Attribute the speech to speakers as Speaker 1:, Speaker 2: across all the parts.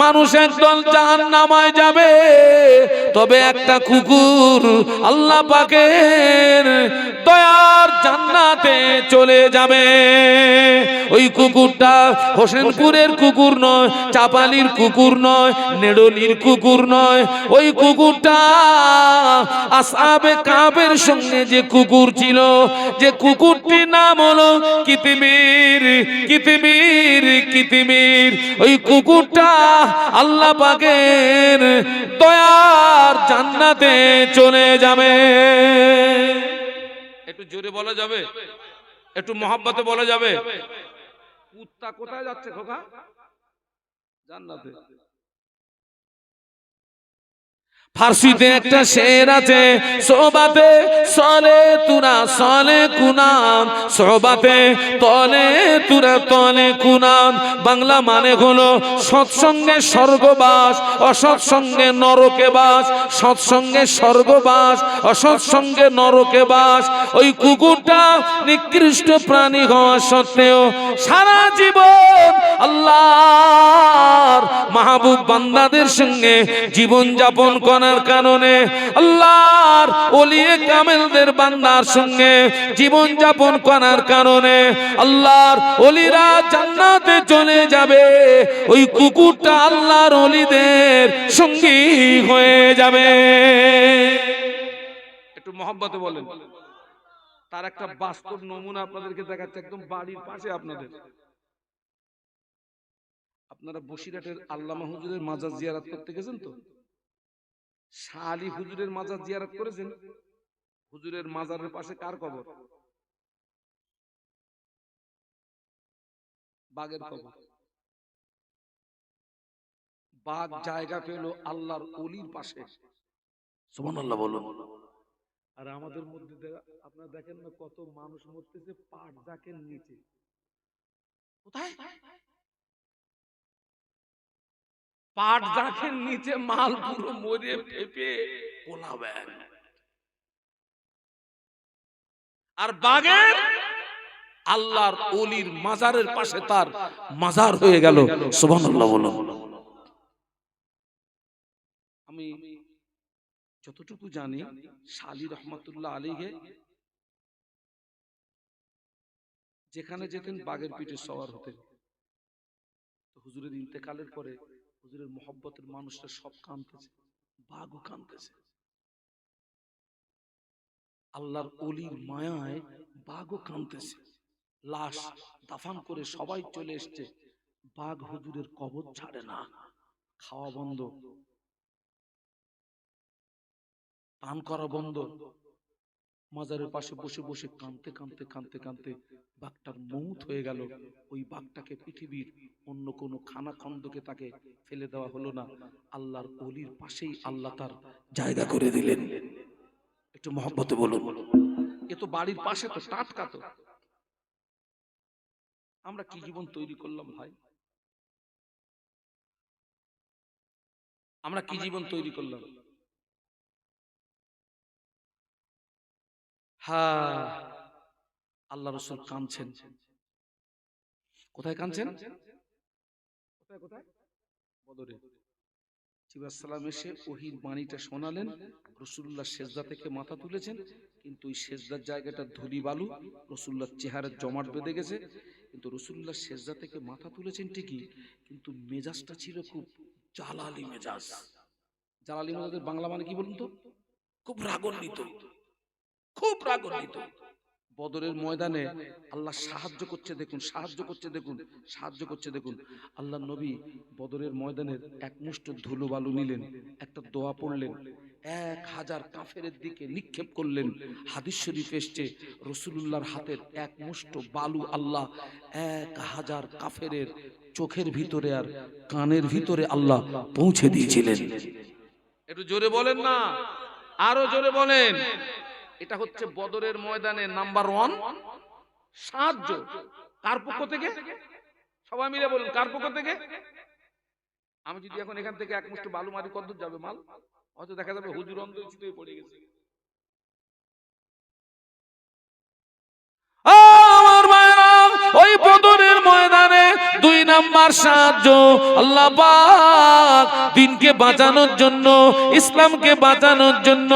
Speaker 1: মানুষ একদল জাহান্নামায় যাবে, তবে একটা কুকুর আল্লাহ পাকের দয়ার জান্নাতে চলে যাবে। ওই কুকুরটা হোসেনপুরের কুকুর নয়, চাপালির কুকুর নয়, নেড়লির কুকুর নয়। ওই কুকুরটা আসহাবে কাফের সঙ্গে যে কুকুর ছিল, যে কুকুরটির নাম হলো কিতমির। কিতমির কিতমির ওই কুকুরটা আল্লাহ পাকের দয়ার জান্নাতে চলে যাবে। একটু জোরে বলা যাবে, একটু মহব্বতে বলা যাবে। কুত্তা কোথায় যাচ্ছে খোকা? জান্নাতে। ফার্সিতে একটা শের আছে, সোবাতে সলে তুরা সলে কুনাম, সোবাতে তলে তুরা তলে কুনাম। বাংলা মানে হলো সৎসঙ্গে স্বর্গবাস, অসৎসঙ্গে নরকে বাস। সৎসঙ্গে স্বর্গবাস, অসৎসঙ্গে নরকে বাস। ওই কুকুরটা নিকৃষ্ট প্রাণী হওয়া সত্ত্বেও সারা জীবন আল্লাহর মাহবুব বান্দাদের সঙ্গে জীবন যাপন করার কারণে, আল্লাহর ওলিয়ে কামেলদের বান্দার সঙ্গে জীবন যাপন করার কারণে আল্লাহর ওলিরা জান্নাতে চলে যাবে। ওই কুকুরটা আল্লাহর ওলিদের সঙ্গী হয়ে যাবে। একটু মহব্বতে বলেন। তার একটা বাস্তব নমুনা আপনাদেরকে দেখাচ্ছে, একদম বাড়ির পাশে আপনাদের। আপনারা বসিরহাটের আল্লামা হুজুরের মাজার জিয়ারত করতে গেছেন তো? শাহ আলী হুজুরের মাজার জিয়ারত করেছেন? হুজুরের মাজারের পাশে কার কবর? বাঘের কবর। বাঘ জায়গা পেল আল্লাহর ওলির পাশে। সুবহানাল্লাহ বলুন। আর আমাদের মধ্যে আপনারা দেখেন না কত মানুষ মরতেছে পাট জাকের নিচে। কোথায়? পাট জাকের নিচে মাল পুরো মরে ফেপে কোলাবে। আর বাঘের আল্লাহর ওলির মাজারের পাশে তার মাজার হয়ে গেল। সুবহানাল্লাহ বলুন। আমি যতটুকু জানি শালি রহমাতুল্লাহ আলাইহি যেখানে যেতেন বাঘের পিঠে সওয়ার হতেন। হুজুরের ইন্তেকালের পরে হুজুরের মহব্বতের মানুষরা সব কাঁদতেছে, বাঘও কাঁদতেছে। আল্লাহর ওলির মায়ায় বাঘও কাঁদতেছে। লাশ দাফন করে সবাই চলে এসছে, বাঘ হুজুরের কবর ছাড়ে না। খাওয়া বন্ধ, পান করা বন্ধ। মাজারের পাশে বসে বসে কাঁদতে কাঁদতে কাঁদতে কাঁদতে বাঘটার মৌত হয়ে গেল। ওই বাঘটাকে পৃথিবীর অন্য কোনো খানা খন্দকে তাকে ফেলে দেওয়া হলো না, আল্লাহর ওলির পাশেই আল্লাহ তার জায়গা করে দিলেন। একটু মহব্বতে বলুন। এ তো বাড়ির পাশে, তো টাটকা। তো আমরা কি জীবন তৈরি করলাম ভাই? আমরা কি জীবন তৈরি করলাম? হ্যাঁ, আল্লাহ রাসূল কাঁদছেন। কোথায় কাঁদছেন? কোথায় কোথায়? বদরে। জিবরাইল সালাম এসে ওহীর বাণীটা শোনালেন। রাসূলুল্লাহ সিজদা থেকে মাথা তুলেছেন, কিন্তু ওই সিজদার জায়গাটা ধুলি বালু, রাসূলুল্লাহর চেহারার জমাট বেঁধে গেছে। কিন্তু রাসূলুল্লাহ সিজদা থেকে মাথা তুলেছেন ঠিকই, কিন্তু মেজাজটা ছিল খুব জালালি মেজাজ। জালালি মেজাজের বাংলা মানে কি বলুন তো? খুব রাগান্বিত, খুব রাগান্বিত। বদরের ময়দানে আল্লাহ সাহায্য করছে দেখুন, সাহায্য করছে দেখুন, সাহায্য করছে দেখুন। আল্লাহ নবী বদরের ময়দানের এক মুষ্ঠ ধুলো বালু নিলেন, একটা দোয়া পড়লেন, 1000 কাফেরের দিকে নিক্ষেপ করলেন। হাদিস শরীফ এসছে রাসূলুল্লাহর হাতের এক মুষ্ঠ বালু আল্লাহ 1000 কাফেরের চোখের ভিতরে আর কানের ভিতরে আল্লাহ পৌঁছে দিয়েছিলেন। একটু জোরে বলেন না, আরো জোরে বলেন। এটা হচ্ছে বদরের ময়দানে নাম্বার 1 সাহায্য। কার পক্ষ থেকে? সবাই মিলে বলুন, কার পক্ষ থেকে? আমি যদি এখন এখান থেকে এক মুষ্ঠ বালু মারি, কত দূর যাবে মাল? হয়তো দেখা যাবে হুজুর অন্ধ পড়ে গেছে। আমার মায়েরা, ওই বদরের ময়দানে
Speaker 2: দুই নাম্বার সাহায্য আল্লাহ পাক দিনকে বাঁচানোর জন্য, ইসলামকে বাঁচানোর জন্য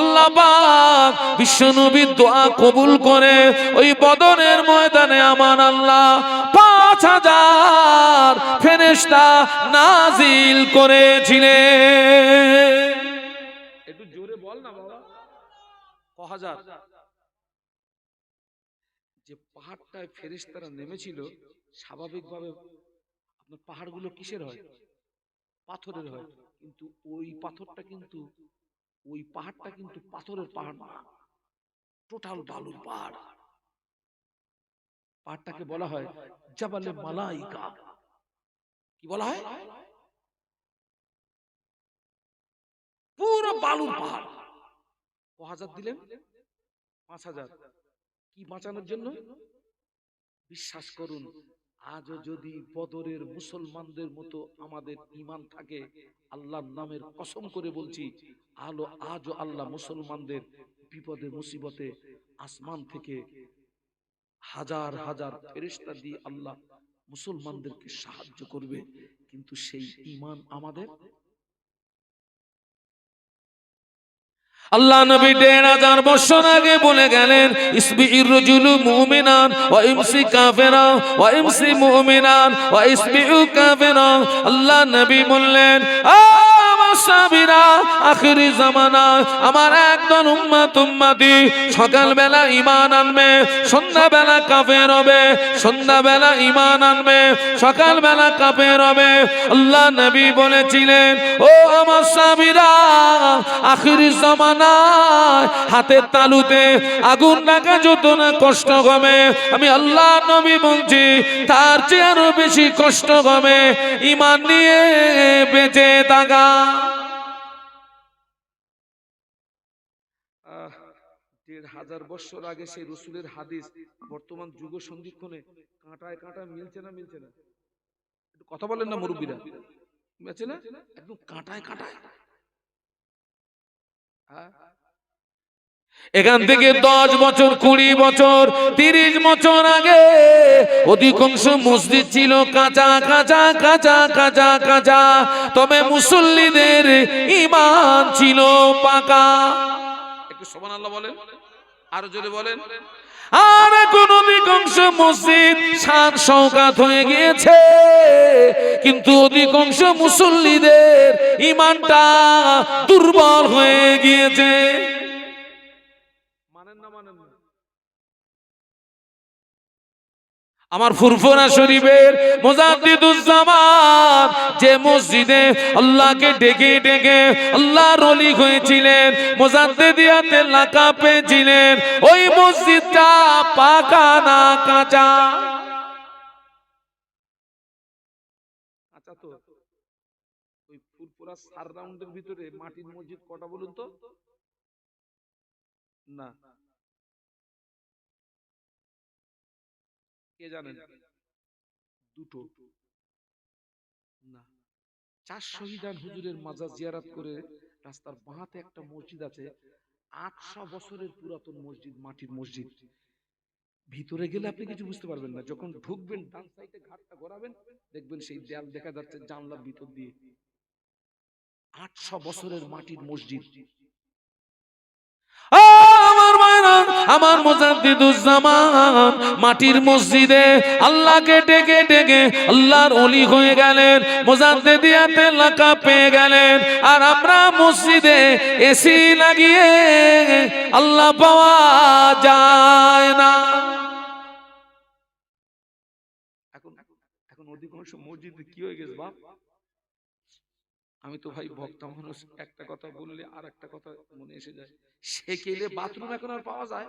Speaker 2: আল্লাহ পাক বিশ্বনবীর দোয়া কবুল করে ওই বদরের ময়দানে আমার আল্লাহ 5000 ফেরেশতা নাজিল করেছিলেন।
Speaker 1: একটু জোরে বল না বাবা, কহাজার। যে পাহাড়টায় ফেরেশতারা নেমেছিল, স্বাভাবিকভাবে আপনার পাহাড়গুলো কিসের হয়? পাথরের হয়। কিন্তু ওই পাথরটা কিন্তু, ওই পাহাড়টা কিন্তু পাথরের পাহাড় না, টোটাল বালুর পাহাড়। পাহাড়টাকে বলা হয় জাবালে মালাইকা। কি বলা হয়? পুরো বালুর পাহাড়। কহাজার দিলেন? 5000। কি বাঁচানোর জন্য? বিশ্বাস করুন, আজও যদি বদরের মুসলমানদের মতো আমাদের ঈমান থাকে, আল্লাহর নামের কসম করে বলছি, আজও আল্লাহ মুসলমানদের বিপদে মুসিবতে আসমান থেকে হাজার হাজার ফেরেশতা দিয়ে আল্লাহ মুসলমানদেরকে সাহায্য করবে। কিন্তু সেই ঈমান আমাদের।
Speaker 2: আল্লাহ নবী 1500 বছর আগে বলে গেলেন, ইসবির রাজুলু মুমিনান ওয়া ইমসি কাফিরা ওয়া ইমসি মুমিনান ওয়া ইসবিউ কাফিরা। আল্লাহ নবী বললেন, আমার সাহাবীরা, আখিরি জামানা আমার একদল উম্মতি সকালবেলা ঈমান আনবে, সন্ধ্যাবেলা কাফের হবে, সন্ধ্যাবেলা ঈমান আনবে, সকালবেলা কাফের হবে। আল্লাহ নবী বলেছিলেন, ও আমার সাহাবীরা, আখিরি জামানা হাতের তালুতে আগুন লাগা যত না কষ্ট হবে, আমি আল্লাহ নবী বলছি তার চেয়ে আরো বেশি কষ্ট হবে ঈমান নিয়ে বেঁচে থাকা।
Speaker 1: 1500 বছর আগে সেই রসুলের হাদিস বর্তমান যুগ সন্ধিক্ষণে কাঁটায় কাঁটায় মিলছে না? মিলছে না? একটু কথা বলেন না মুরব্বীরা, মিলছে না? একদম কাঁটায় কাঁটায়।
Speaker 2: এখান থেকে 10 বছর, 20 বছর, 30 বছর আগে অধিকাংশ মসজিদ ছিল কাঁচা কাঁচা কাঁচা কাঁচা কাঁচা, তবে মুসল্লিদের ঈমান ছিল পাকা।
Speaker 1: একটু সুবহানাল্লাহ বলেন, আরো জোরে বলেন।
Speaker 2: আর কোন অধিকাংশ মসজিদ শান শওকাত হয়ে গিয়েছে, কিন্তু অধিকাংশ মুসল্লিদের ঈমানটা দুর্বল হয়ে গিয়েছে।
Speaker 1: মানেন না? মানেন না?
Speaker 2: আমার ফুরফুরা শরীফের মুজাদ্দিদুজ্জামান যে মসজিদে আল্লাহকে ডেকে ডেকে আল্লাহর ওলি হয়েছিলেন, মুজাদ্দিদিয়াতে লাকাব পেয়েছিলেন, ওই মসজিদটা পাকা না কাঁচা?
Speaker 1: আচ্ছা, তো ওই ফুরফুরা সারাউন্ডের ভিতরে মাটির মসজিদ কটা বলুন তো? না, কে জানেন? দুটো না। 4 শহীদান হুজুরের মাজার জিয়ারত করে রাস্তার বাঁহাতে একটা মসজিদ আছে, 800 বছরের পুরাতন মসজিদ, মাটির মসজিদ। ভিতরে গেলে আপনি কিছু বুঝতে পারবেন না, যখন ঢুকবেন ডান সাইডে ঘাটটা ঘোরাবেন দেখবেন সেই দেয়াল দেখা যাচ্ছে জানলার ভিতর দিয়ে। 800 বছরের মাটির মসজিদ।
Speaker 2: আমার মায়েরা, আমার মুজাদ্দিদুজ্জামান মাটির মসজিদে আল্লাহকে ডেকে ডেকে আল্লাহর ওলি হয়ে গেলেন, মুজাদ্দিদিয়াতে লাকাব পেয়ে গেলেন। আর আমরা মসজিদে এসি লাগিয়ে আল্লাহ পাওয়া যায় না।
Speaker 1: এখন অধিকাংশ মসজিদে কি হয়ে গেছে বাপ? আমি তো ভাই বক্তা মানুষ, একটা কথা বললে আর একটা কথা মনে এসে যায়। সেকেলে বাথরুম এখন আর পাওয়া যায়?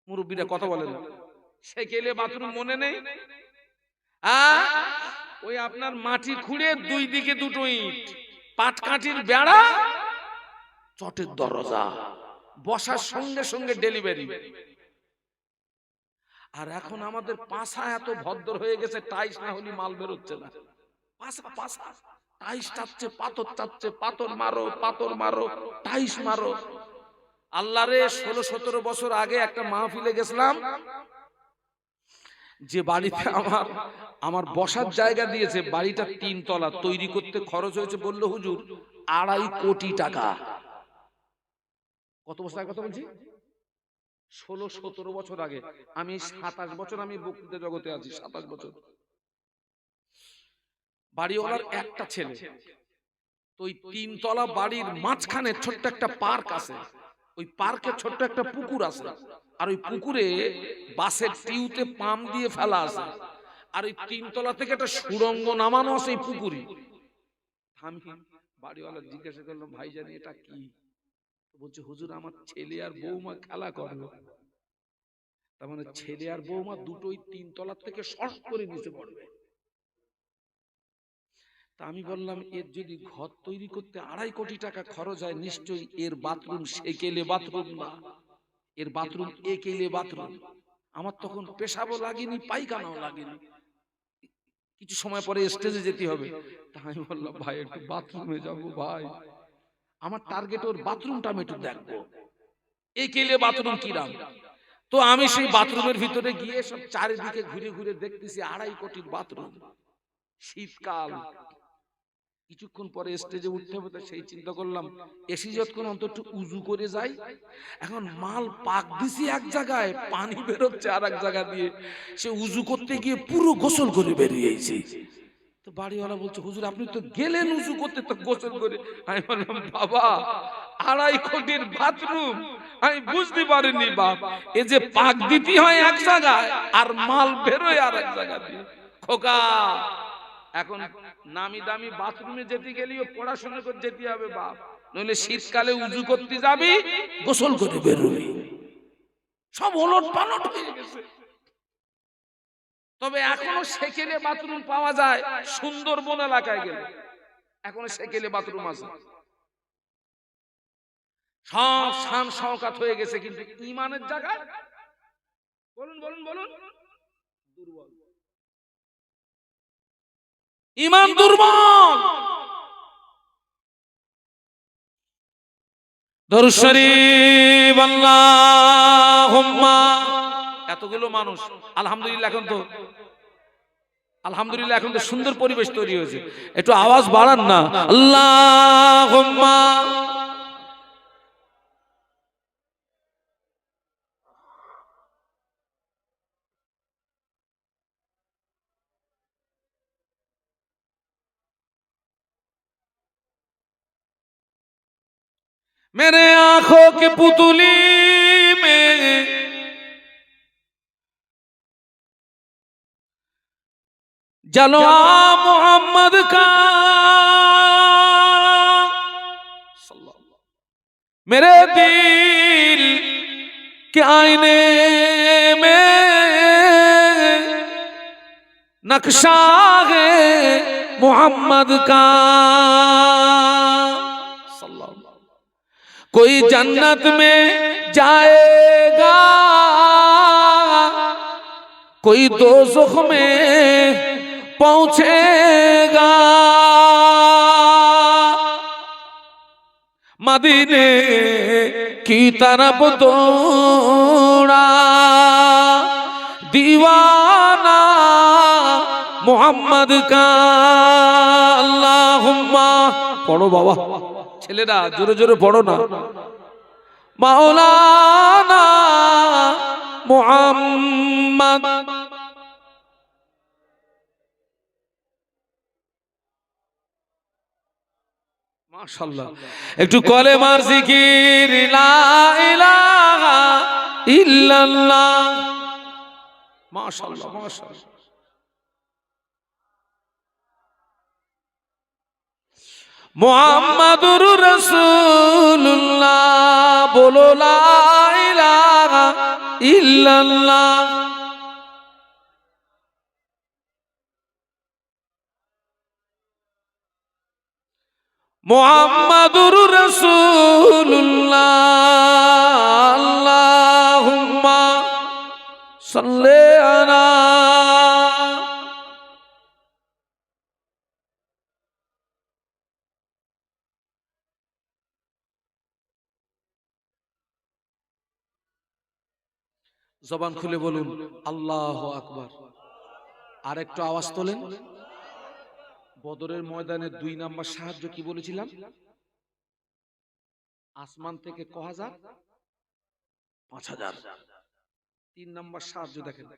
Speaker 1: মুরব্বীরা কথা বলে না, সেকেলে বাথরুম মনে নেই? ওই আপনার মাটি খুঁড়ে দুই দিকে দুটো ইট, পাটকাঠির বেড়া, চটের দরজা, বসার সঙ্গে সঙ্গে ডেলিভারি। আর এখন আমাদের পাশা এত ভদ্র হয়ে গেছে, টাইস না হলে মাল বেরোচ্ছে না। পাশা পাশা টাইস চাচ্ছে, পাথর চাচ্ছে, পাথর মারো, পাথর মারো, টাইস মারো। আল্লাহরে 16-17 বছর আগে একটা মাহফিলে গেছিলাম, যে বাড়িতে আমার বসার জায়গা দিয়েছে, বাড়িটা 3 তলা, তৈরি করতে খরচ হয়েছে বললো হুজুর 2.5 কোটি টাকা। কত বছর আগে কথা বলছি? 16-17 বছর আগে। আমি 27 বছর আমি বক্তৃতা জগতে আছি, 27 বছর। বাড়িওয়ালার একটা ছেলে, তো ওই 3 তলা বাড়ির মাঝখানে ছোট্ট একটা পার্ক আছে, ওই পার্কে ছোট্ট একটা পুকুর আছে, আর ওই পুকুরে বাসের টিউতে পাম্প দিয়ে ফেলা আছে, আর ওই 3 তলা থেকে একটা সুড়ঙ্গ নামানো আছে এই পুকুরে। আমি বাড়িওয়ালা জিজ্ঞাসা করলাম, ভাইজান এটা কি? বলছে হুজুর আমার ছেলে আর বৌমা খেলা করবে। তার মানে ছেলে আর বৌমা দুটোই 3 তলার থেকে শর্ট করে নিচে পড়বে। তা আমি বললাম এর যদি ঘর তৈরি করতে 2.5 কোটি টাকা খরচ হয়, নিশ্চয়ই এর বাথরুম সেকেলে বাথরুম না, এর বাথরুম একেলে বাথরুম। আমার তখন পেশাবও লাগেনি, পায়খানাও লাগেনি। কিছু সময় পরে স্টেজে যেতে হবে, তা আমি বললাম ভাই একটু বাথরুমে যাবো ভাই, আমার টার্গেট ওর বাথরুমটা আমি একটু দেখবো, একেলে বাথরুম কিরাম। তো আমি সেই বাথরুমের ভিতরে গিয়ে সব চারিদিকে ঘুরে ঘুরে দেখতেছি 2.5 কোটির বাথরুম, শীতকাল। কিছুক্ষণ পরে স্টেজে উঠতে হবে, সেই চিন্তা করলাম এসি যতক্ষণ অন্তত একটু উজু করে যাই। এখন মাল পাক দিছি এক জায়গায়, পানি বেরোচ্ছে আর এক জায়গা দিয়ে, সে উজু করতে গিয়ে পুরো গোসল করে বেরিয়েছে। তো বাড়িওয়ালা বলছে হুজুর আপনি তো গেলেন উজু করতে, তো গোসল করে। আমি বললাম বাবা 2.5 কোটির বাথরুম আমি বুঝতে পারিনি বাপ, এই যে পাক দিতে হয় এক জায়গায় আর মাল বেরোয় আর এক জায়গা দিয়ে। খোকা এখন নামি দামি বাথরুমে যেতে গেলেও পড়াশোনা করে যেতে হবে বাপ, নইলে শীতকালে উজু করতে যাবি গোসল করে বেরোবি। সব ওলট পালট হয়ে গেছে। তবে এখনো সেকেলে বাথরুম পাওয়া যায় সুন্দরবন এলাকায় গেলে, এখনো সেকেলে বাথরুম আছে। সব শান শওকাত হয়ে গেছে, কিন্তু ঈমানের জায়গায় বলুন বলুন বলুন দুর্বল, ঈমান দুর্বল। দরুদ শরীফ আল্লাহুম্মা। এতগুলো মানুষ আলহামদুলিল্লাহ, এখন তো সুন্দর পরিবেশ তৈরি হয়েছে, একটু আওয়াজ বাড়ান না। আল্লাহুম্মা मेरे आंखों की पुतली में जलवा मोहम्मद का, मेरे दिल के आईने में नक्शा है मोहम्मद का। कोई जन्नत में जाएगा, कोई दोज़ख में पहुंचेगा, मदीने की तरफ दौड़ा दीवाना मोहम्मद का। अल्लाहुम्मा पढ़ो बाबा, ছেলেরা জোরে জোরে পড়ো না। মাওলানা মুহাম্মদ মাশাআল্লাহ, একটু কলেমার জিকির লা ইলাহা ইল্লাল্লাহ। মাশাআল্লাহ মাশাআল্লাহ। মুহাম্মাদুর রাসূলুল্লাহ, বলো লা ইলাহা ইল্লাল্লাহ। মুহাম্মাদুর রাসূলুল্লাহ, আল্লাহুম্মা সাল্লি আলা। জবান খুলে বলুন আল্লাহু আকবার। আর একটু আওয়াজ তোলেন। বদরের ময়দানে 2 নাম্বার সাহায্য কি বলেছিলাম? আসমান থেকে ক হাজার? 5000। 3 নাম্বার সাহায্য দেখেন।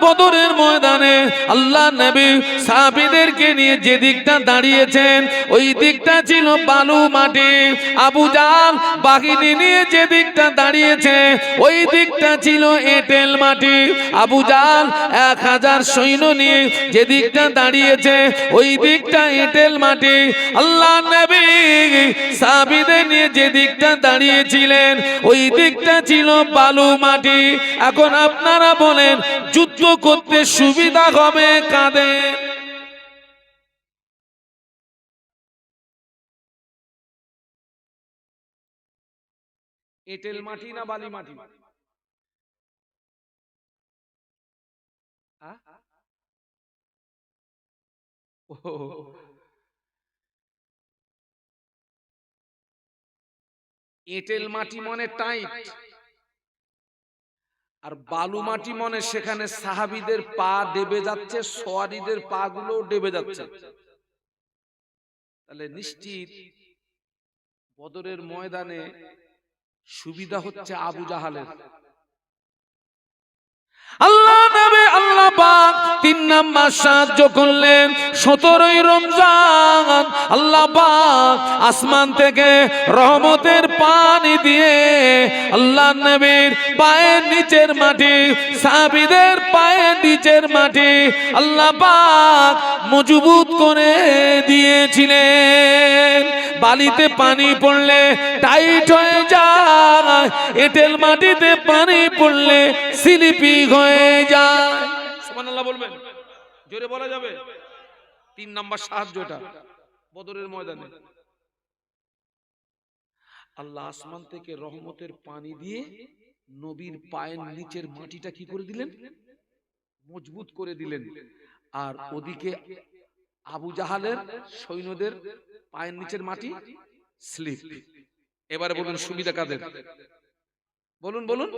Speaker 2: বদরের ময়দানে আল্লাহ নবী সাহাবীদেরকে নিয়ে যে দিকটা দাঁড়িয়েছেন ওই দিকটা ছিল বালু মাটি। আবু জাহল বাহিনী নিয়ে যে দিকটা দাঁড়িয়েছে ওই দিকটা ছিল এঁটেল মাটি। আবু জাহল 1000 সৈন্য নিয়ে যে দিকটা দাঁড়িয়েছে ওই দিকটা এঁটেল মাটি। আল্লাহ নবী সাহাবীদের নিয়ে যে দিকটা দাঁড়িয়েছিলেন ওই দিকটা ছিল বালু মাটি। এখন আপনারা বলেন যুদ্ধ করতে সুবিধা হবে কাদের?
Speaker 1: এঁটেল মাটি না বালি মাটি? এঁটেল মাটি মনে টাইট, আর বালু মাটি মনে সেখানে সাহাবীদের পা ডেবে যাচ্ছে, সওয়ারীদের পা গুলো ডেবে যাচ্ছে। তাহলে নিশ্চিত বদরের ময়দানে সুবিধা হচ্ছে আবু জাহালের।
Speaker 2: আল্লাহ নবী আল্লাহ পাক 3 নাম্বার সাহায্য করলেন 17ই রমজান। আল্লাহ পাক আসমান থেকে রহমতের পানি দিয়ে আল্লাহ নবীর পায়ের নিচের মাটি, সাহাবীদের পায়ের নিচের মাটি আল্লাহ পাক মজবুত করে দিয়েছিলেন। বালিতে পানি পড়লে টাইট হয়ে যায়, এঁটেল মাটিতে পানি পড়লে স্লিপি হয়ে যায়।
Speaker 1: সুবহানাল্লাহ বলবেন, জোরে বলা যাবে। 3 নাম্বার সাহায্যটা বদরের ময়দানে আল্লাহ আসমান থেকে রহমতের পানি দিয়ে নবীর পায়ের নিচের মাটিটা কি করে দিলেন? মজবুত করে দিলেন। আর ওদিকে আবু জাহালের সৈন্যদের পায়ের নিচের মাটি স্লিপ। এবারে বলুন সুবিধা কাদের? বলুন বলুন।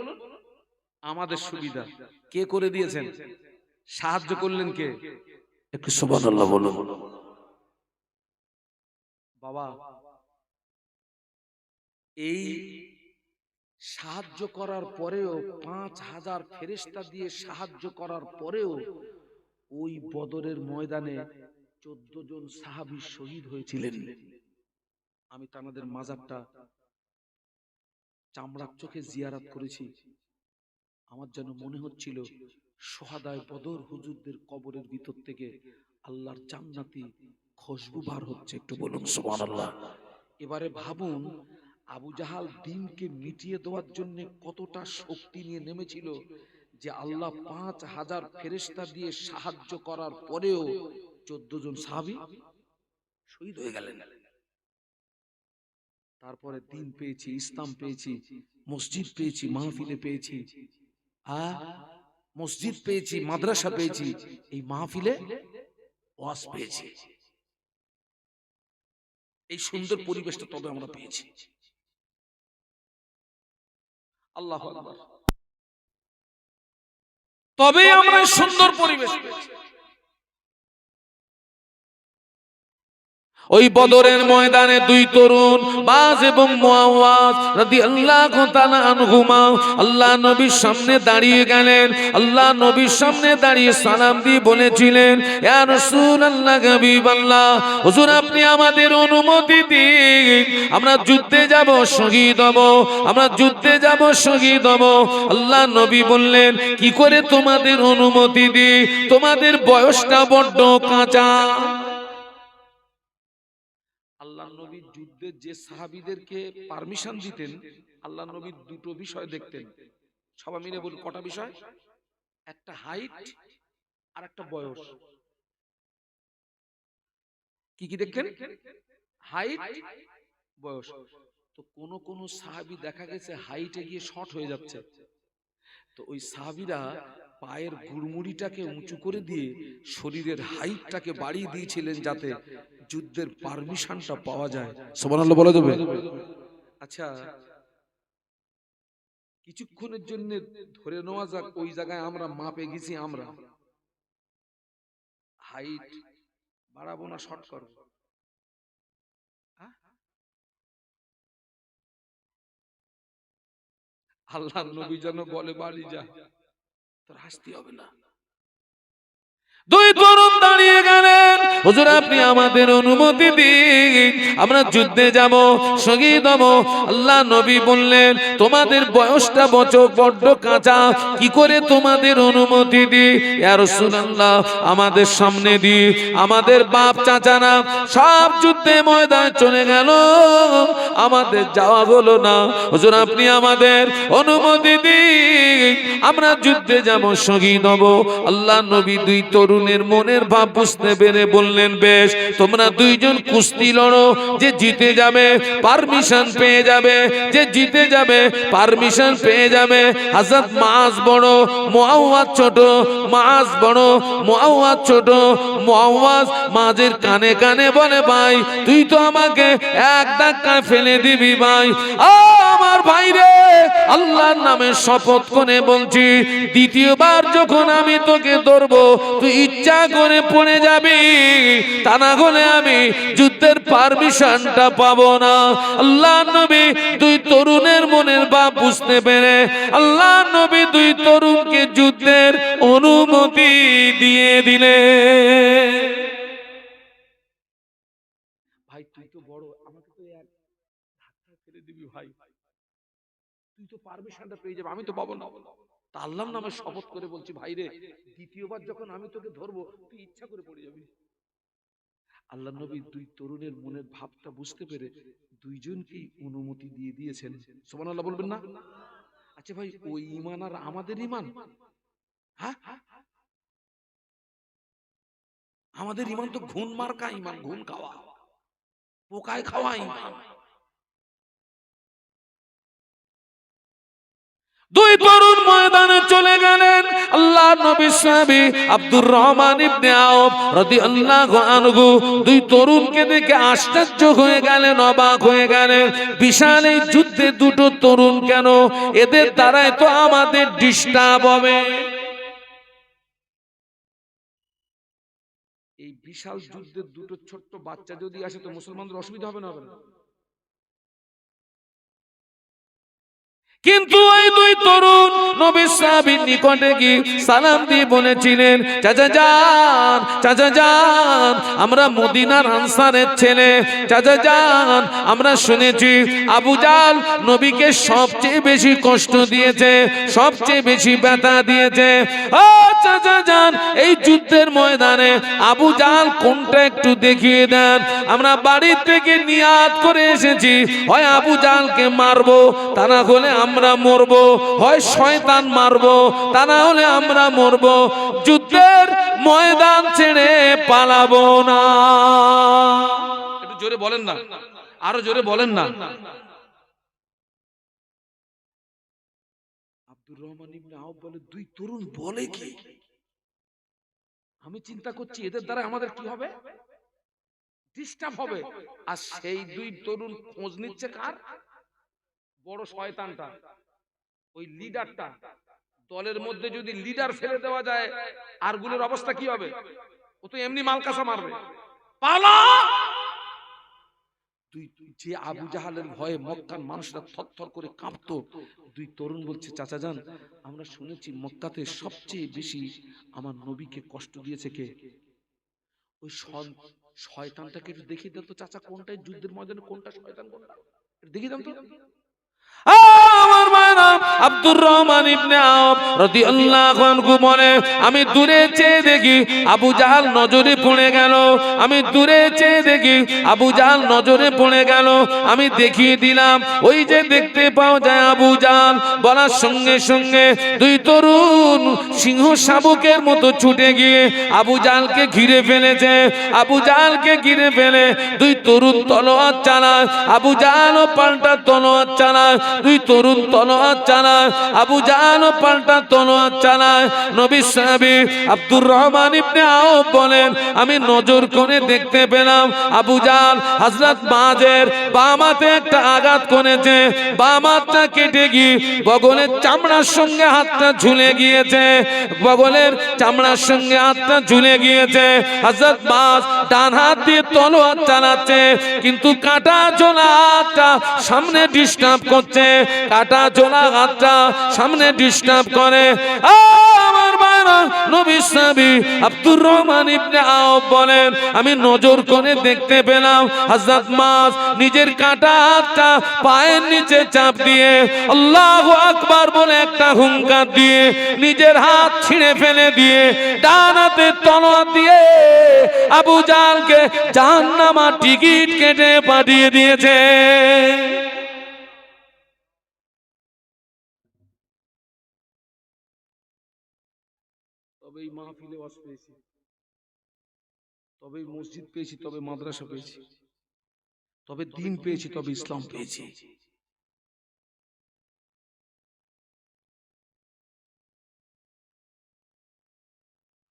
Speaker 1: আমাদের সুবিধা। কে করে দিয়েছেন? সাহায্য করলেন কে?
Speaker 2: একটু সুবহানাল্লাহ বলুন।
Speaker 1: বাবা, এই সাহায্য করার পরেও 5000 ফেরেশতা দিয়ে সাহায্য করার পরেও ওই বদরের ময়দানে 14 জন সাহাবী শহীদ হয়েছিলেন। আমি তাদের মাজারটা চামড়ার চোখে জিয়ারত করেছি। আমার যেন মনে হচ্ছিল শহাদায়ে বদর হুজুরদের কবরের ভিতর থেকে আল্লাহর জান্নাতি খুশবু বার হচ্ছে। একটু বলুন সুবহানাল্লাহ। এবারে ভাবুন আবু জাহাল দিনকে মিটিয়ে দেওয়ার জন্য কতটা শক্তি নিয়ে নেমেছিল, যে আল্লাহ 5000 ফেরেশতা দিয়ে সাহায্য করার পরেও 14 জন সাহাবী শহীদ হয়ে গেলেন। তারপরে দিন পেয়েছি, ইসলাম পেয়েছি, মসজিদ পেয়েছি, মাহফিলে পেয়েছি, মসজিদ পেয়েছি, মাদ্রাসা পেয়েছি, এই মাহফিলে ওয়াজ পেয়েছি। এই সুন্দর পরিবেশটা তবে আমরা পেয়েছি। আল্লাহু আকবার। তবে আমরা সুন্দর পরিবেশ পেয়েছি।
Speaker 2: ওই বদরের ময়দানে 2 তরুণ বাজ এবং মুআওয়াজ রাদিয়াল্লাহু তাআলা আনহুমা আল্লাহ নবীর সামনে দাঁড়িয়ে গেলেন। আল্লাহ নবীর সামনে দাঁড়িয়ে সালাম দিয়ে বলেছিলেন, ইয়া রাসূলুল্লাহ, হাবিবাল্লাহ, হুজুর আপনি আমাদের অনুমতি দিন, আমরা যুদ্ধে যাব, শহীদ হব, আমরা যুদ্ধে যাব, শহীদ হব। আল্লাহ নবী বললেন, কি করে তোমাদের অনুমতি দিই, তোমাদের বয়সটা বড্ড কাঁচা।
Speaker 1: আল্লাহ নবী যুদ্ধের যে সাহাবীদেরকে পারমিশন দিতেন, আল্লাহ নবী 2টো বিষয় দেখতেন। সবাই মিলে বলুন কটা বিষয়? একটা হাইট আর একটা বয়স। কি কি দেখতেন? হাইট, বয়স। তো কোন সাহাবী দেখা গেছে হাইটে গিয়ে শর্ট হয়ে যাচ্ছে, তো ওই সাহাবীরা পায়ের গুড়মুড়িটাকে উঁচু করে দিয়ে শরীরের হাইটটাকে বাড়িয়ে দিয়েছিলেন যাতে যুদ্ধের পারমিশনটা পাওয়া যায়। সুবহানাল্লাহ বলা যাবে? আচ্ছা, কিছুক্ষণের জন্য ধরে নেওয়া যাক ওই জায়গায় আমরা মাপে গেছি, আমরা হাইট বাড়াবো না শর্ট করবো? আল্লাহ নবী যেন বলে বাড়ি যা, তোর হাসতে হবে না।
Speaker 2: দুই তরুণ দাঁড়িয়ে গেলেন, হুজুর আপনি আমাদের অনুমতি দিন, আমরা যুদ্ধে যাব, শহীদ হব। আল্লাহ নবী বললেন তোমাদের বয়সটা বড্ড কাঁচা, কি করে তোমাদের অনুমতি দি? ইয়া রাসূলুল্লাহ, আমাদের সামনে দি, আমাদের বাপ চাচারা সব যুদ্ধে ময়দানে চলে গেল, আমাদের যাওয়া হলো না। হুজুর আপনি আমাদের অনুমতি দিন, আমরা যুদ্ধে যাব, শহীদ হব। আল্লাহ নবী দুই তরুণের মনের ভাব বুঝতে পেরে বললেন বেশ, তোমরা দুইজন কুস্তি লড়ো, যে জিতে যাবে পারমিশন পেয়ে যাবে, যে জিতে যাবে পারমিশন পেয়ে যাবে। হযরত মুআজ বড়, মুআওয়াজ ছোট, মুআজ বড়, মুআওয়াজ ছোট। মুআওয়াজ মাঝের কানে কানে বলে ভাই তুই তো আমাকে এক ধাক্কায় ফেলে দিবি ভাই। আমার ভাই রে, আল্লাহর নামে শপথ করে বলছি, দ্বিতীয়বার যখন আমি তোকে ধরবো তুই ইচ্ছা করে পড়ে যাবি, তা না হলে আমি যুদ্ধের পারমিশনটা পাবো না। আল্লাহ নবী দুই তরুণের মনের ভাব বুঝতে পেরে আল্লাহ নবী দুই তরুণকে যুদ্ধের অনুমতি দিয়ে দিলেন।
Speaker 1: ভাই তুই তো বড়, আমাকে তো এক ধাক্কা ফেলে দিবি ভাই, তুই তো পারমিশনটা পেয়ে যাবে, আমি তো পাবো না। তা আল্লাহর নামে শপথ করে বলছি ভাই রে, দ্বিতীয়বার যখন আমি তোকে ধরবো তুই ইচ্ছা করে পড়ে যাবি। আল্লাহ নবী দুই তরুণের মনের ভাবটা বুঝতে পেরে দুইজনকেই অনুমতি দিয়ে দিয়েছেন। সুবহানাল্লাহ বলবেন না? আচ্ছা ভাই, ওই ঈমান আর আমাদের ঈমান, হ্যাঁ আমাদের ঈমান তো ঘুণ মার্কা ঈমান, ঘুণ খাওয়া, পোকায় খাওয়া ঈমান।
Speaker 2: দুই তরুণ ময়দানে চলে গেলেন। আল্লাহ নবী সাহাবী আব্দুর রহমান ইবনে আওফ রাদিয়াল্লাহু আনহু দুই তরুণকে দেখে আশ্চর্য হয়ে গেলেন, অবাক হয়ে গেলেন। বিশাল এই যুদ্ধে দুটো তরুণ কেন? এদের দ্বারাই তো আমাদের ডিস্টার্ব হবে।
Speaker 1: এই বিশাল যুদ্ধে দুটো ছোট্ট বাচ্চা যদি আসে তো মুসলমানদের অসুবিধা হবে না? হবে না?
Speaker 2: কিন্তু ওই দুই তরুণ নবী সাহাবীর নিকটে গিয়ে সালাম দিয়ে বলেছিলেন, চাচা যান, চাচা যান, আমরা মদিনার আনসারের ছেলে। চাচা যান, আমরা শুনেছি আবু জাহল নবীকে সবচেয়ে বেশি কষ্ট দিয়েছে, সবচেয়ে বেশি ব্যথা দিয়েছে। ও চাচা যান, এই যুদ্ধের ময়দানে আবু জাহল কোনটা একটু দেখিয়ে দেন। আমরা বাড়ি থেকে নিয়াত করে এসেছি, হয় আবু জাহলকে মারবো, তা না হলে আমরা মরবো, হয় শয়তান মারবো, তা না হলে আমরা মরবো, যুদ্ধের ময়দান ছেড়ে পালাবো না।
Speaker 1: একটু জোরে বলেন না, আরো জোরে বলেন না। আব্দুর রহমান ইবনে আওফ বলে, দুই তরুণ বলে কি? আমি চিন্তা করছি এদের দ্বারা আমাদের কি হবে? ডিস্টার্ব হবে। আর সেই দুই তরুণ খোঁজ নিচ্ছে কার? বড় শয়তানটা, ওই লিডারটা। দলের মধ্যে যদি লিডার ফেলে দেওয়া যায় আর গুলোর অবস্থা কি হবে? ও তো এমনি মালকাসা মারবে, পালা। দুই যে আবু জাহালের ভয়ে মক্কার মানুষরা থরথর করে কাঁপতো, দুই তরুণ বলছে, চাচা যান, আমরা শুনেছি মক্কাতে সবচেয়ে বেশি আমার নবীকে কষ্ট দিয়েছে কে? ওই শয়তানটাকে একটু দেখিয়ে দেন তো চাচা, কোনটাই যুদ্ধের ময়দানে কোনটা শয়তান, কোনটা দেখিয়ে দেন তো।
Speaker 2: আমার মায়েরা, আব্দুর রহমান ইবনে আওফ রাদিয়াল্লাহু আনহু বলে, আমি দূরে চেয়ে দেখি আবু জাহল নজরে পড়ে গেল। আমি দূরে চেয়ে দেখি আবু জাহল নজরে পড়ে গেল। আমি দেখিয়ে দিলাম, ওই যে দেখতে পাওয়া যায় আবু জাহল। বলার সঙ্গে সঙ্গে দুই তরুণ সিংহ শাবকের মতো ছুটে গিয়ে আবু জাহলকে ঘিরে ফেলেছে। আবু জাহলকে ঘিরে ফেলে দুই তরুণ তলোয়ার চালায়, আবু জাহলও পাল্টা তলোয়ার চালায়। দুই তরুণ তরুণ তলোয়ার চালায়, আবু জাহল পাল্টা তলোয়ার চালায়। নবী সাহাবী আব্দুর রহমান ইবনে আওফ বলেন, আমি নজর করে দেখতে পেলাম আবু জাহল হযরত মাযের বাম হাতে একটা আঘাত করেছে, বাম হাতটা কেটে গিয়ে বগলের চামড়ার সঙ্গে হাতটা ঝুলে গিয়েছে, বগলের চামড়ার সঙ্গে হাতটা ঝুলে গিয়েছে। হযরত মায ডান হাত দিয়ে তলোয়ার চালাচ্ছে, কিন্তু কাটা ঝোলা হাতটা সামনে ডিস্টার্ব করছে, কাটা ঝোলা হাতটা সামনে ডিস্টার্ব করে। আমার ভাইরা, নবী সাহাবী আব্দুর রহমান ইবনে আওফ বলেন, আমি নজর করে দেখতে পেলাম হযরত মায নিজের কাটা হাতটা পায়ের নিচে চাপ দিয়ে আল্লাহু আকবার বলে একটা হুঙ্কার দিয়ে নিজের হাত ছিঁড়ে ফেলে দিয়ে ডান হাতে তলোয়ার দিয়ে আবু জাহলকে জাহান্নামের টিকিট কেটে পাঠিয়ে দিয়েছে।
Speaker 1: তবে এই মাহফিলে ওয়াজ পেয়েছি, তবে মসজিদ পেয়েছি, তবে মাদ্রাসা পেয়েছি, তবে দিন পেয়েছি, তবে ইসলাম পেয়েছি।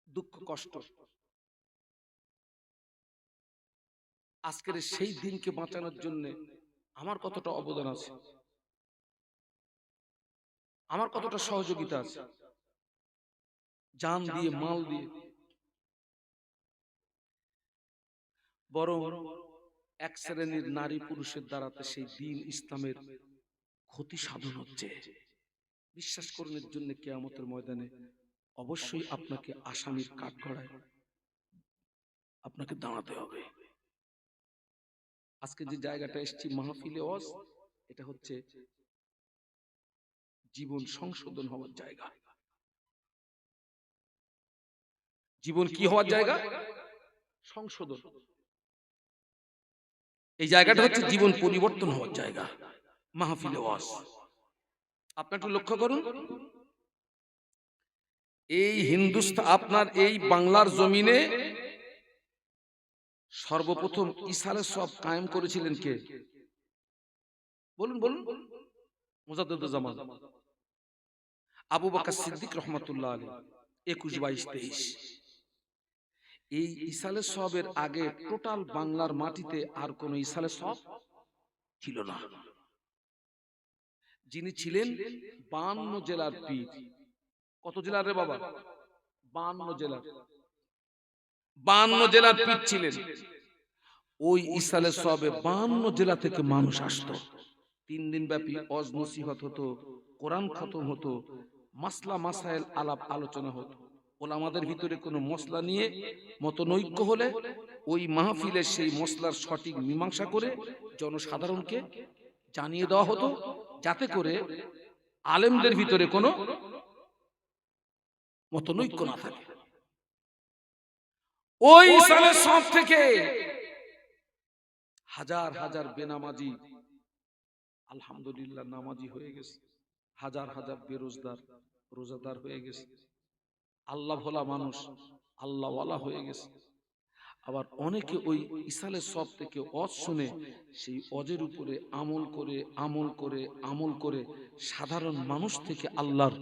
Speaker 1: দুঃখ কষ্ট আজকের সেই দিনকে বাঁচানোর জন্য আমার কতটা অবদান আছে, আমার কতটা সহযোগিতা আছে, জান দিয়ে মাল দিয়ে। বরং এক শ্রেণীর নারী পুরুষের দ্বারাতে সেই দিন ইসলামের ক্ষতি সাধন হচ্ছে। বিশ্বাস করুন, এর জন্য কিয়ামতের ময়দানে অবশ্যই আপনাকে আসামির কাঠগড়ায় আপনাকে দাঁড়াতে হবে। আজকে যে জায়গাটা এসেছি মাহফিলে ওয়াজ, এটা হচ্ছে জীবন সংশোধন হওয়ার জায়গা। জীবন কি হওয়ার জায়গা? সংশোধন। এই জায়গাটা হচ্ছে জীবন পরিবর্তন হওয়ার জায়গা, মাহফিলে ওয়াজ। আপনি একটু লক্ষ্য করুন, এই হিন্দুস্তান, আপনার এই বাংলার জমিনে সর্বপ্রথম ইসালে সব কায়েম করেছিলেন কে? বলুন বলুন। মুজাদ্দিদুজ্জামান আবু বকর সিদ্দিক রহমাতুল্লাহ আলাইহি। 21, 22, 23। এই ইসালে সবের আগে টোটাল বাংলার মাটিতে আর কোন ইসালে সব ছিল না। যিনি ছিলেন 52 জেলার পীর। কত জেলার রে বাবা? 52 জেলার। 52 জেলার পীর ছিলেন। ওই ইসালে সবে 52 জেলা থেকে মানুষ আসতো। 3 দিন ব্যাপী ওয়াজ নসিহত হতো, কোরআন খতম হতো, মাসলা মাসাইল আলাপ আলোচনা হতো। ওলামাদের ভিতরে কোনো মসলা নিয়ে মতনৈক্য হলে ওই মাহফিলে সেই মসলার সঠিক মীমাংসা করে জনসাধারণকে জানিয়ে দেওয়া হতো, যাতে করে আলেমদের ভিতরে কোনো মতনৈক্য না থাকে। ওই সালে সব থেকে হাজার হাজার বেনামাজি আলহামদুলিল্লাহ নামাজি হয়ে গেছে, হাজার হাজার বেরোজগার রোজাদার হয়ে গেছে, আল্লাহ ভোলা মানুষ আল্লাহওয়ালা হয়ে গেছে। আবার অনেকে ওই ইসালে সব থেকে ওয়াজ শুনে সেই ওয়াজের উপরে আমল করে আমল করে আমল করে সাধারণ মানুষ থেকে আল্লাহর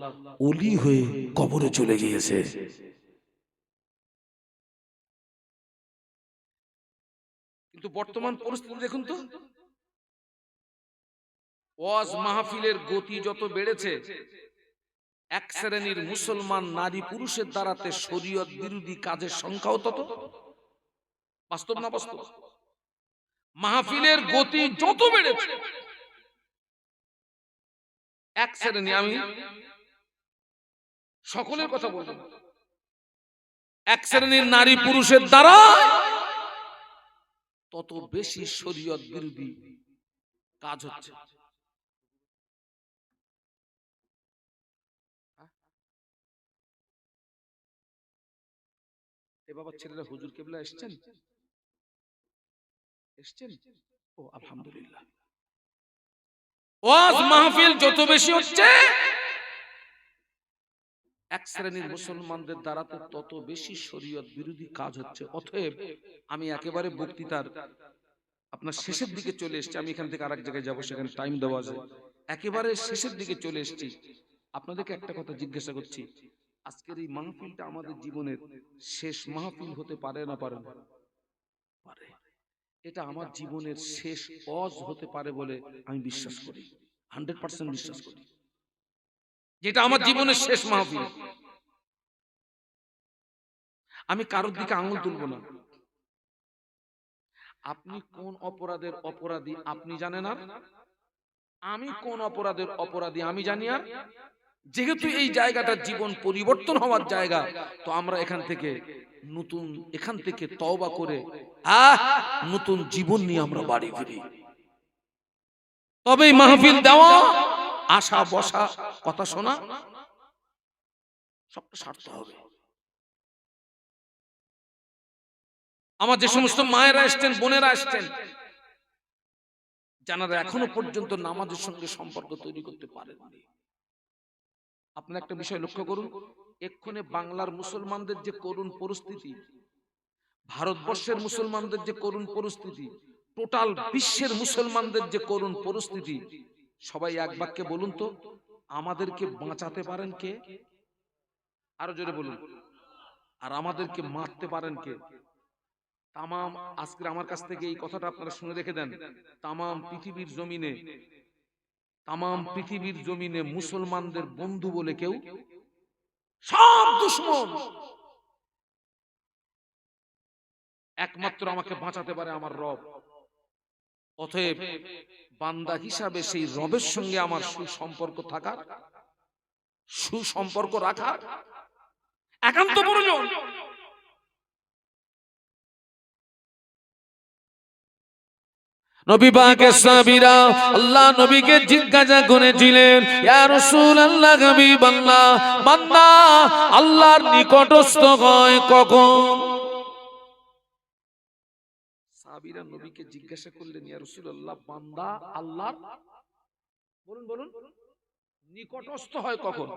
Speaker 1: ওলি হয়ে কবরে চলে গিয়েছে। কিন্তু বর্তমান পরিস্থিতি দেখুন তো, ওয়াজ মাহফিলের গতি যত বেড়েছে, এক শ্রেণীর মুসলমান নারী পুরুষের দ্বারাতে শরীয়ত বিরোধী কাজের সংখ্যাও তত। বাস্তব না বাস্তব? মাহফিলের গতি যত বেড়েছে, এক শ্রেণী, আমি সকলের কথা বলবো, এক শ্রেণীর নারী পুরুষের দ্বারা তত বেশি শরীয়ত বিরোধী কাজ হচ্ছে। এ বাবা ছেলেরা হুজুর কেবলা এসেছেন? এসেছেন? ও আলহামদুলিল্লাহ। ওয়াজ মাহফিল যত বেশি হচ্ছে, এক শ্রেণীর মুসলমানদের দ্বারা তত বেশি শরীয়ত বিরোধী কাজ হচ্ছে। অতএব আমি একেবারে বক্তৃতার আপনার শেষের দিকে চলে এসেছি। আমি এখান থেকে আরেক জায়গায় যাবো, সেখানে টাইম দেওয়া আছে। একেবারে শেষের দিকে চলে এসেছি। আপনাদেরকে একটা কথা জিজ্ঞাসা করছি, আজকের এই মাহফিলটা আমাদের জীবনের শেষ মাহফিল হতে পারে না পারে না? পারে। এটা আমার জীবনের শেষ ওয়াজ হতে পারে বলে আমি বিশ্বাস করি, 100% বিশ্বাস করি, যেটা আমার জীবনের শেষ মাহফিল। আমি কারোর দিকে আঙুল তুলব না। আপনি কোন অপরাধের অপরাধী আপনি জানেন, আর আমি কোন অপরাধের অপরাধী আমি জানি। আর যেহেতু এই জায়গাটা জীবন পরিবর্তন হওয়ার জায়গা, তো আমরা এখান থেকে তওবা করে নতুন জীবন নিয়ে আমরা বাড়ি ফিরি। তবে মাহফিল দেওয়া, আসা বসা, কথা শোনা সবটা সারতে হবে। আমার যে সমস্ত মায়েরা আসছেন, বোনেরা আসছেন, যারা এখনো পর্যন্ত নামাজের সঙ্গে সম্পর্ক তৈরি করতে পারেননি, আপনি একটা বিষয় লক্ষ্য করুন, এক্ষণে বাংলার মুসলমানদের যে করুণ পরিস্থিতি, ভারতবর্ষের মুসলমানদের যে করুণ পরিস্থিতি, টোটাল বিশ্বের মুসলমানদের যে করুণ পরিস্থিতি, সবাই এক বাক্যে বলুন তো, আমাদেরকে বাঁচাতে পারেন কে? আরো জোরে বলুন। আর আমাদেরকে মারতে পারেন কে? তামাম, আজকে আমার কাছ থেকে এই কথাটা আপনারা শুনে রেখে দেন, তামাম পৃথিবীর জমিনে মুসলমানদের বন্ধু বলে কেউ, সব দুশমন। একমাত্র আমাকে বাঁচাতে পারে আমার রব। অতএব বান্দা হিসাবে সেই রবের সঙ্গে আমার সুসম্পর্ক রাখা একান্ত প্রয়োজন।
Speaker 2: নবী পাকের সাহাবীরা আল্লাহ নবীকে জিজ্ঞাসা করেছিলেন, ইয়া রাসূলুল্লাহ, হাবিবাল্লাহ, বান্দা আল্লাহর নিকটস্থ হয় কখন?
Speaker 1: সাহাবীরা নবীকে জিজ্ঞাসা করলেন, ইয়া রাসূলুল্লাহ, বান্দা আল্লাহর বলুন নিকটস্থ হয় কখন?